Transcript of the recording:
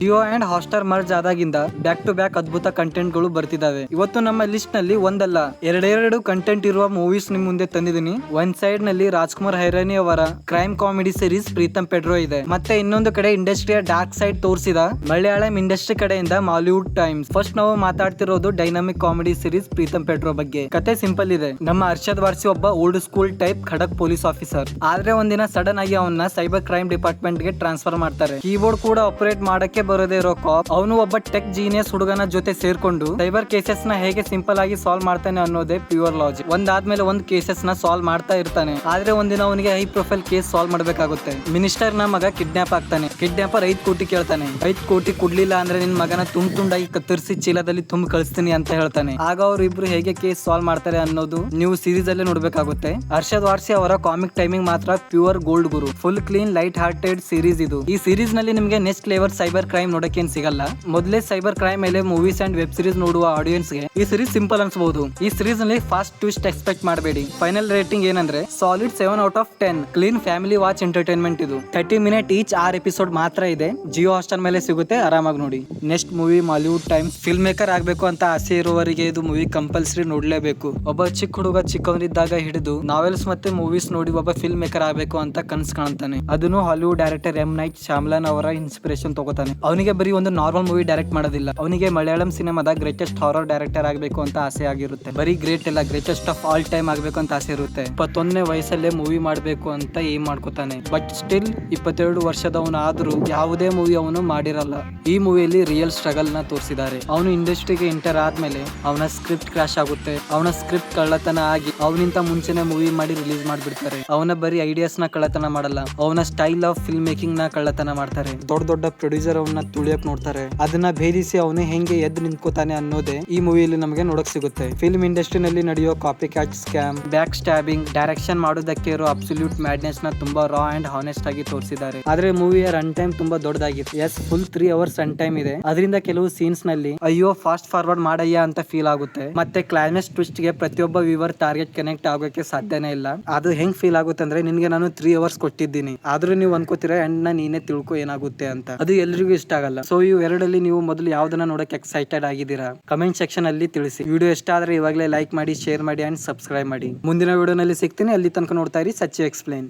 Jio and Hotstar merge ಆದಾಗಿಂದ back to back ಅದ್ಭುತ content ಗಳು ಬರ್ತಿದಾವೆ. ಇವತ್ತು ನಮ್ಮ ಲಿಸ್ಟ್ ನಲ್ಲಿ ಒಂದಲ್ಲ ಎರಡೆರಡು ಕಂಟೆಂಟ್ ಇರುವ ಮೂವೀಸ್ ನಿಮ್ ಮುಂದೆ ತಂದಿದ್ದೀನಿ. ಒಂದ್ ಸೈಡ್ ನಲ್ಲಿ ರಾಜ್‌ಕುಮಾರ್ ಹೈರಾನಿ ಅವರ crime comedy series Pritam Pedro ಇದೆ. ಮತ್ತೆ ಇನ್ನೊಂದು ಕಡೆ ಇಂಡಸ್ಟ್ರಿಯ ಡಾರ್ಕ್ ಸೈಡ್ ತೋರಿಸಿದ ಮಲಯಾಳಂ ಇಂಡಸ್ಟ್ರಿ ಕಡೆಯಿಂದ ಮಾಲಿವುಡ್ ಟೈಮ್ಸ್. ಫಸ್ಟ್ ನಾವು ಮಾತಾಡ್ತಿರೋದು dynamic comedy series Pritam Pedro ಬಗ್ಗೆ. ಕತೆ ಸಿಂಪಲ್ ಇದೆ. ನಮ್ಮ ಅರ್ಷದ್ ವಾರ್ಸಿ ಒಬ್ಬ ಓಲ್ಡ್ ಸ್ಕೂಲ್ ಟೈಪ್ ಖಡಕ್ ಪೊಲೀಸ್ ಆಫೀಸರ್. ಆದ್ರೆ ಒಂದಿನ ಸಡನ್ ಆಗಿ ಅವನ್ನ ಸೈಬರ್ ಕ್ರೈಮ್ ಡಿಪಾರ್ಟ್ಮೆಂಟ್ ಗೆ ಟ್ರಾನ್ಸ್ಫರ್ ಮಾಡ್ತಾರೆ. ಕೀಬೋರ್ಡ್ ಕೂಡ ಆಪರೇಟ್ ಮಾಡಕ್ಕೆ ಬರೋದೇ ಇರೋ ಕಾಪ್ ಅವನು ಒಬ್ಬ ಟೆಕ್ ಜೀನಿಯಸ್ ಹುಡುಗನ ಜೊತೆ ಸೇರ್ಕೊಂಡು ಸೈಬರ್ ಕೇಸಸ್ ನ ಹೇಗೆ ಸಿಂಪಲ್ ಆಗಿ ಸಾಲ್ವ್ ಮಾಡ್ತಾನೆ ಅನ್ನೋದೇ ಪ್ಯೂರ್ ಲಾಜಿಕ್. ಒಂದಾದ್ಮೇಲೆ ಒಂದ್ ಕೇಸಸ್ ನ ಸಾಲ್ವ್ ಮಾಡ್ತಾ ಇರ್ತಾನೆ. ಆದ್ರೆ ಒಂದಿನ ಅವನಿಗೆ ಹೈ ಪ್ರೊಫೈಲ್ ಕೇಸ್ ಸಾಲ್ವ್ ಮಾಡ್ಬೇಕಾಗುತ್ತೆ. ಮಿನಿಸ್ಟರ್ ನ ಮಗ ಕಿಡ್ನಾಪ್ ಆಗ್ತಾನೆ. ಕಿಡ್ನಾಪರ್ 5 ಕೋಟಿ ಕೇಳ್ತಾನೆ. 5 ಕೋಟಿ ಕೊಡ್ಲಿಲ್ಲ ಅಂದ್ರೆ ನಿನ್ ಮಗನ ತುಂಡಾಗಿ ಕತ್ತರಿಸಿ ಚೀಲದಲ್ಲಿ ತುಂಬ ಕಳಿಸ್ತೀನಿ ಅಂತ ಹೇಳ್ತಾನೆ. ಆಗ ಅವ್ರು ಇಬ್ರು ಹೇಗೆ ಕೇಸ್ ಸಾಲ್ವ್ ಮಾಡ್ತಾರೆ ಅನ್ನೋದು ನೀವು ಸೀರೀಸ್ ಅಲ್ಲೇ ನೋಡ್ಬೇಕಾಗುತ್ತೆ. ಅರ್ಷದ್ ವಾರ್ಸಿ ಅವರ ಕಾಮಿಕ್ ಟೈಮಿಂಗ್ ಮಾತ್ರ ಪ್ಯೂರ್ ಗೋಲ್ಡ್ ಗುರು. Full clean light hearted series ಇದು. ಈ ಸೀರೀಸ್ ನಲ್ಲಿ ನಿಮಗೆ ನೆಕ್ಸ್ಟ್ ಲೆವೆಲ್ ಸೈಬರ್ ಕ್ರೈಮ್ ನೋಡಕ್ಕೆ ಸಿಗಲ್ಲ. ಮೊದಲೇ ಸೈಬರ್ ಕ್ರೈಮ್ ಮೇಲೆ ಮೂವೀಸ್ ಅಂಡ್ ವೆಬ್ ಸೀರೀಸ್ ನೋಡುವ ಆಡಿಯನ್ಸ್ ಗೆ ಈ ಸೀರೀಸ್ ಸಿಂಪಲ್ ಅನ್ಸಬಹುದು. ಈ ಸೀರೀಸ್ ನಲ್ಲಿ ಫಾಸ್ಟ್ ಟ್ವಿಸ್ಟ್ ಎಕ್ಸ್ಪೆಕ್ಟ್ ಮಾಡಬೇಡಿ. ಫೈನಲ್ ರೇಟಿಂಗ್ ಏನಂದ್ರೆ solid 7/10. Clean family watch entertainment ಇದು. 30 ಮಿನಿಟ್ ಈಚ್ 6 ಎಪಿಸೋಡ್ ಮಾತ್ರ ಇದೆ. ಜಿಯೋ ಹಾಟ್‌ಸ್ಟಾರ್ ಮೇಲೆ ಸಿಗುತ್ತೆ, ಆರಾಮಾಗಿ ನೋಡಿ. Next movie Mollywood times. Film maker ಆಗ್ಬೇಕು ಅಂತ ಆಸೆ ಇರುವವರಿಗೆ ಇದು ಮೂವಿ ಕಂಪಲ್ಸರಿ ನೋಡ್ಲೇಬೇಕು. ಒಬ್ಬ ಚಿಕ್ಕ ಹುಡುಗ ಚಿಕ್ಕವನಿದ್ದಾಗ ಹಿಡಿದು ನಾವೆಲ್ಸ್ ಮತ್ತೆ ಮೂವೀಸ್ ನೋಡಿ ಒಬ್ಬ ಫಿಲ್ಮ್ ಮೇಕರ್ ಆಗ್ಬೇಕು ಅಂತ ಕನಸು ಕಾಣ್ತಾನೆ. ಅದನ್ನು ಹಾಲಿವುಡ್ ಡೈರೆಕ್ಟರ್ ಎಂ ನೈಟ್ ಶ್ಯಾಮ್ಲಾನ್ ಅವರ ಇನ್ಸ್ಪಿರೇಷನ್ ತಗೋತಾನೆ. ಅವನಿಗೆ ಬರೀ ಒಂದು ನಾರ್ಮಲ್ ಮೂವಿ ಡೈರೆಕ್ಟ್ ಮಾಡೋದಿಲ್ಲ, ಅವನಿಗೆ ಮಲಯಾಳಂ ಸಿನಿಮಾದ ಗ್ರೇಟೆಸ್ಟ್ ಹಾರರ್ ಡೈರೆಕ್ಟರ್ ಆಗಬೇಕು ಅಂತ ಆಸೆ ಆಗಿರುತ್ತೆ. ಬರೀ ಗ್ರೇಟ್ ಎಲ್ಲ ಗ್ರೇಟೆಸ್ಟ್ ಆಫ್ ಆಲ್ ಟೈಮ್ ಆಗಬೇಕು ಅಂತ ಆಸೆ ಇರುತ್ತೆ. 21ನೇ ವಯಸ್ಸಲ್ಲೇ ಮೂವಿ ಮಾಡಬೇಕು ಅಂತ ಏಮ್ ಮಾಡ್ಕೋತಾನೆ. ಬಟ್ ಸ್ಟಿಲ್ 22 ವರ್ಷದವನು ಆದ್ರೂ ಯಾವುದೇ ಮೂವಿ ಅವನು ಮಾಡಿರಲ್ಲ. ಈ ಮೂವಿಯಲ್ಲಿ ರಿಯಲ್ ಸ್ಟ್ರಗಲ್ ನ ತೋರಿಸಿದ್ದಾರೆ. ಅವನು ಇಂಡಸ್ಟ್ರಿಗೆ ಎಂಟರ್ ಆದ್ಮೇಲೆ ಅವನ ಸ್ಕ್ರಿಪ್ಟ್ ಕ್ರಾಶ್ ಆಗುತ್ತೆ. ಅವನ ಸ್ಕ್ರಿಪ್ಟ್ ಕಳ್ಳತನ ಆಗಿ ಅವನಿಂತ ಮುಂಚೆನೆ ಮೂವಿ ಮಾಡಿ ರಿಲೀಸ್ ಮಾಡ್ಬಿಡ್ತಾರೆ. ಅವನ ಬರೀ ಐಡಿಯಾಸ್ ನ ಕಳ್ಳತನ ಮಾಡಲ್ಲ, ಅವನ ಸ್ಟೈಲ್ ಆಫ್ ಫಿಲ್ಮ್ ಮೇಕಿಂಗ್ ನ ಕಳ್ಳತನ ಮಾಡ್ತಾರೆ. ದೊಡ್ಡ ದೊಡ್ಡ ಪ್ರೊಡ್ಯೂಸರ್ ಅವನ್ನ ತುಳಿಯಕ್ ನೋಡ್ತಾರೆ. ಅದನ್ನ ಭೇದಿಸಿ ಅವನು ಹೆಂಗೆ ಎದ್ದು ನಿಂತ್ಕೋತಾನೆ ಅನ್ನೋದೇ ಈ ಮೂವಿಯಲ್ಲಿ ನಮಗೆ ನೋಡಕ್ ಸಿಗುತ್ತೆ. ಫಿಲ್ಮ್ ಇಂಡಸ್ಟ್ರಿ ನಲ್ಲಿ ನಡೆಯೋ copy cat scam, back stabbing, direction ಮಾಡೋದಕ್ಕೆ ಇರೋ ಅಬ್ಸಲ್ಯೂಟ್ ಮ್ಯಾಡ್ನೆಸ್ ನ ತುಂಬಾ ರಾ ಅಂಡ್ ಹಾನೆಸ್ಟ್ ಆಗಿ ತೋರಿಸಿದ್ದಾರೆ. ಆದ್ರೆ ಮೂವಿಯ ರನ್ ಟೈಮ್ ತುಂಬಾ ದೊಡ್ಡದಾಗಿದೆ. Yes, full 3 hours run time ಇದೆ. ಅದರಿಂದ ಕೆಲವು ಸೀನ್ಸ್ ನಲ್ಲಿ ಅಯ್ಯೋ ಫಾಸ್ಟ್ ಫಾರ್ವರ್ಡ್ ಮಾಡಯ್ಯ ಅಂತ ಫೀಲ್ ಆಗುತ್ತೆ. ಮತ್ತೆ ಕ್ಲೈಮ್ಯಾಕ್ಸ್ ಟ್ವಿಸ್ಟ್ ಗೆ ಪ್ರತಿಯೊಬ್ಬ ವ್ಯೂವರ್ ಟಾರ್ಗೆಟ್ ಕನೆಕ್ಟ್ ಆಗೋಕೆ ಸಾಧ್ಯನೇ ಇಲ್ಲ. ಅದು ಹೆಂಗ್ ಫೀಲ್ ಆಗುತ್ತೆ ಅಂದ್ರೆ ನಿನ್ಗೆ ನಾನು 3 ಅವರ್ಸ್ ಕೊಟ್ಟಿದ್ದೀನಿ, ಆದ್ರೂ ನೀವು ಅನ್ಕೋತೀರಾ ಎಂಡ್ ನ ನೀನೇ ತಿಳ್ಕೊ ಏನಾಗುತ್ತೆ ಅಂತ. ಅದು ಎಲ್ರಿಗೂ ಇಷ್ಟ ಆಗಲ್ಲ. ಸೊ ಇವು ಎರಡಲ್ಲಿ ನೀವು ಮೊದಲು ಯಾವ್ದನ್ನ ನೋಡಕ್ ಎಕ್ಸೈಟೆಡ್ ಆಗಿದ್ದೀರಾ? ಕಮೆಂಟ್ ಸೆಕ್ಷನ್ ಅಲ್ಲಿ ತಿಳಿಸಿ. ವಿಡಿಯೋ ಇಷ್ಟ ಆದ್ರೆ ಇವಾಗಲೇ ಲೈಕ್ ಮಾಡಿ, ಶೇರ್ ಮಾಡಿ ಅಂಡ್ ಸಬ್ಸ್ಕ್ರೈಬ್ ಮಾಡಿ. ಮುಂದಿನ ವಿಡಿಯೋನಲ್ಲಿ ಸಿಗ್ತೀನಿ. ಅಲ್ಲಿ ತನಕ ನೋಡ್ತಾ ಇರಿ ಸಚ್ಚಿ ಎಕ್ಸ್ಪ್ಲೇನ್.